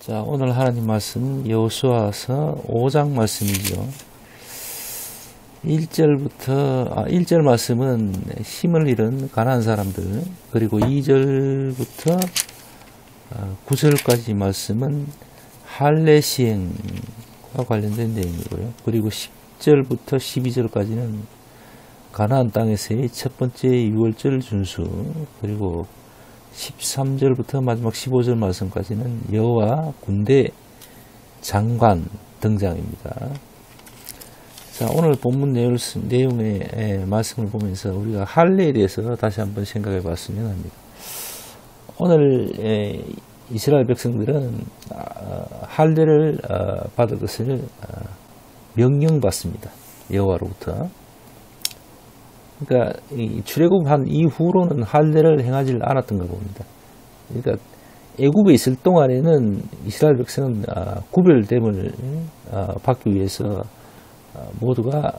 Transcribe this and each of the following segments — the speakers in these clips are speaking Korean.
자, 오늘 하나님 말씀 여호수아서 5장 말씀이죠. 1절 말씀은 힘을 잃은 가난한 사람들, 그리고 2절부터 9절까지 말씀은 할례 시행과 관련된 내용이고요. 그리고 10절부터 12절까지는 가나안 땅에서의 첫 번째 유월절 준수, 그리고 13절부터 마지막 15절 말씀까지는 여호와 군대 장관 등장입니다. 자, 오늘 본문 내용의 말씀을 보면서 우리가 할례에 대해서 다시 한번 생각해 봤으면 합니다. 오늘 이스라엘 백성들은 할례를 받을 것을 명령받습니다. 여호와로부터. 그러니까 출애굽한 이후로는 할례를 행하지 않았던가 봅니다. 그러니까 애굽에 있을 동안에는 이스라엘 백성은 구별됨을 받기 위해서 모두가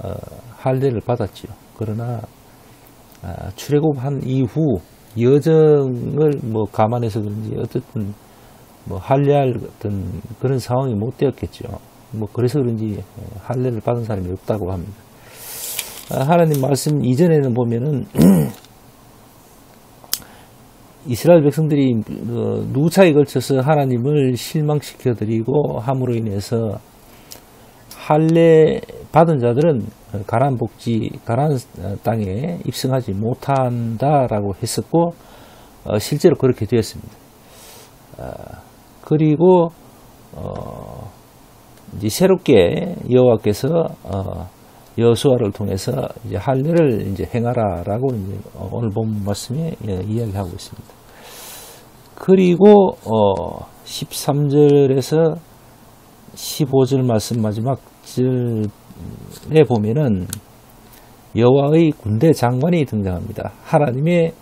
할례를 받았죠. 그러나 출애굽한 이후 여정을 감안해서 그런지 어쨌든 할례할 어떤 그런 상황이 못 되었겠죠. 그래서 그런지 할례를 받은 사람이 없다고 합니다. 하나님 말씀 이전에는 보면은 이스라엘 백성들이 누차에 걸쳐서 하나님을 실망시켜드리고 함으로 인해서 할례 받은 자들은 가나안 땅에 입성하지 못한다라고 했었고 실제로 그렇게 되었습니다. 그리고 이제 새롭게 여호와께서 여호수아를 통해서 이제 할례를 이제 행하라라고 이제 오늘 본 말씀에 이야기하고 있습니다. 그리고 13절에서 15절 말씀 마지막 절에 보면은 여호와의 군대 장관이 등장합니다. 하나님의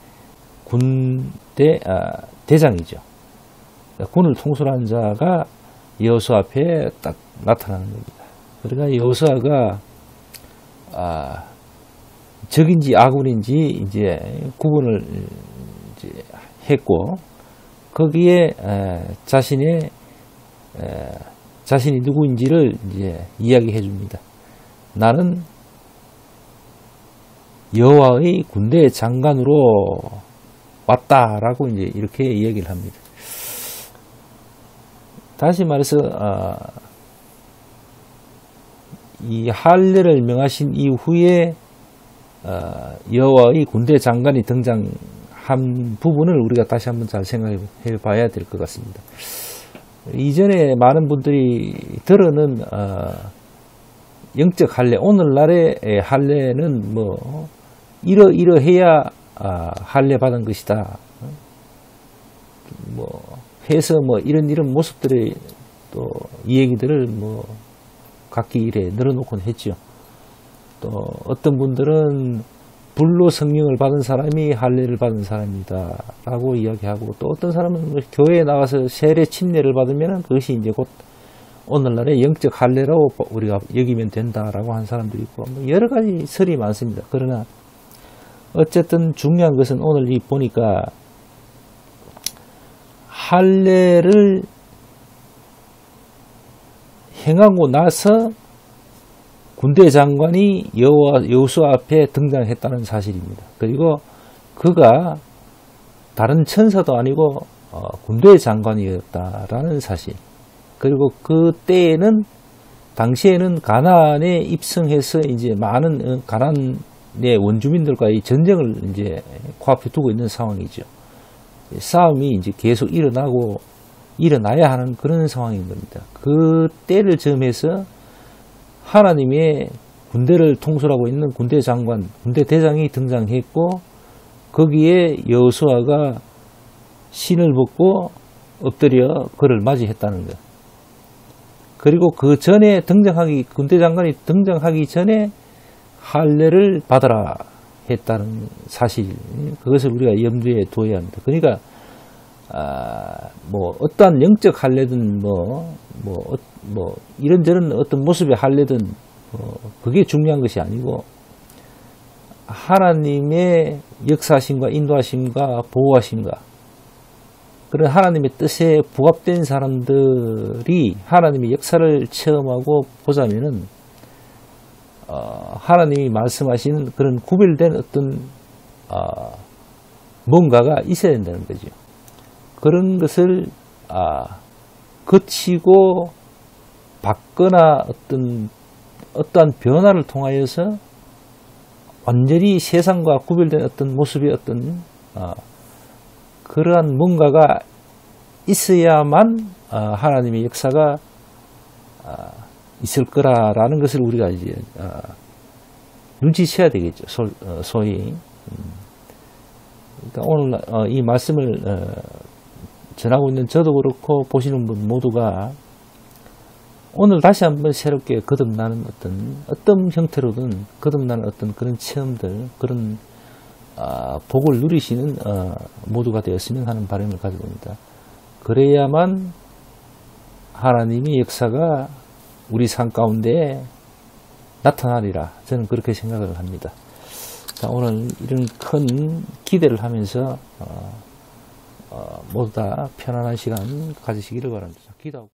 군대 대장이죠. 군을 통솔한 자가 여호수아 앞에 딱 나타나는 겁니다. 그러니까 여호수아가 적인지 아군인지 이제 구분을 이제 했고, 거기에 자신이 누구인지를 이제 이야기해 줍니다. 나는 여호와의 군대 장관으로 왔다라고 이제 이렇게 이야기를 합니다. 다시 말해서 이 할례를 명하신 이후에 여호와의 군대 장관이 등장한 부분을 우리가 다시 한번 잘 생각해 봐야 될 것 같습니다. 이전에 많은 분들이 들어는 영적 할례, 오늘날의 할례는 이러해야 할례 받은 것이다. 해서 이런 모습들의 또 이 얘기들을 각기 일에 늘어놓곤 했죠. 또 어떤 분들은 불로 성령을 받은 사람이 할례를 받은 사람이다 라고 이야기하고, 또 어떤 사람은 교회에 나가서 세례 침례를 받으면 그것이 이제 곧 오늘날의 영적 할례라고 우리가 여기면 된다라고 한 사람도 있고, 여러 가지 설이 많습니다. 그러나 어쨌든 중요한 것은 오늘 보니까 할례를 행하고 나서 군대 장관이 여호수아 앞에 등장했다는 사실입니다. 그리고 그가 다른 천사도 아니고 군대 장관이었다라는 사실. 그리고 그때에는 당시에는 가나안에 입성해서 이제 많은 가나안의 원주민들과의 전쟁을 이제 코앞에 두고 있는 상황이죠. 싸움이 이제 계속 일어나야 하는 그런 상황인 겁니다. 그 때를 점해서 하나님의 군대를 통솔하고 있는 군대 장관, 군대 대장이 등장했고, 거기에 여호수아가 신을 벗고 엎드려 그를 맞이했다는 것. 그리고 그 전에 군대 장관이 등장하기 전에 할례를 받아라 했다는 사실, 그것을 우리가 염두에 둬야 합니다. 그러니까 어떠한 영적 할례든 이런저런 어떤 모습의 할례든 그게 중요한 것이 아니고, 하나님의 역사하심과 인도하심과 보호하심과 그런 하나님의 뜻에 부합된 사람들이 하나님의 역사를 체험하고 보자면은 하나님이 말씀하시는 그런 구별된 어떤 뭔가가 있어야 된다는 거죠. 그런 것을 거치고 받거나 어떠한 변화를 통하여서 완전히 세상과 구별된 어떤 모습의 어떤 그러한 뭔가가 있어야만 하나님의 역사가 있을 거라라는 것을 우리가 이제 눈치채야 되겠죠. 소위. 그러니까 오늘 이 말씀을 전하고 있는 저도 그렇고 보시는 분 모두가 오늘 다시 한번 새롭게 거듭나는 어떤 형태로든 거듭나는 어떤 그런 체험들, 그런 복을 누리시는 모두가 되었으면 하는 바람을 가지고 있습니다. 그래야만 하나님의 역사가 우리 삶 가운데 나타나리라 저는 그렇게 생각을 합니다. 자, 오늘 이런 큰 기대를 하면서 모두 다 편안한 시간 가지시기를 바랍니다. 기도하고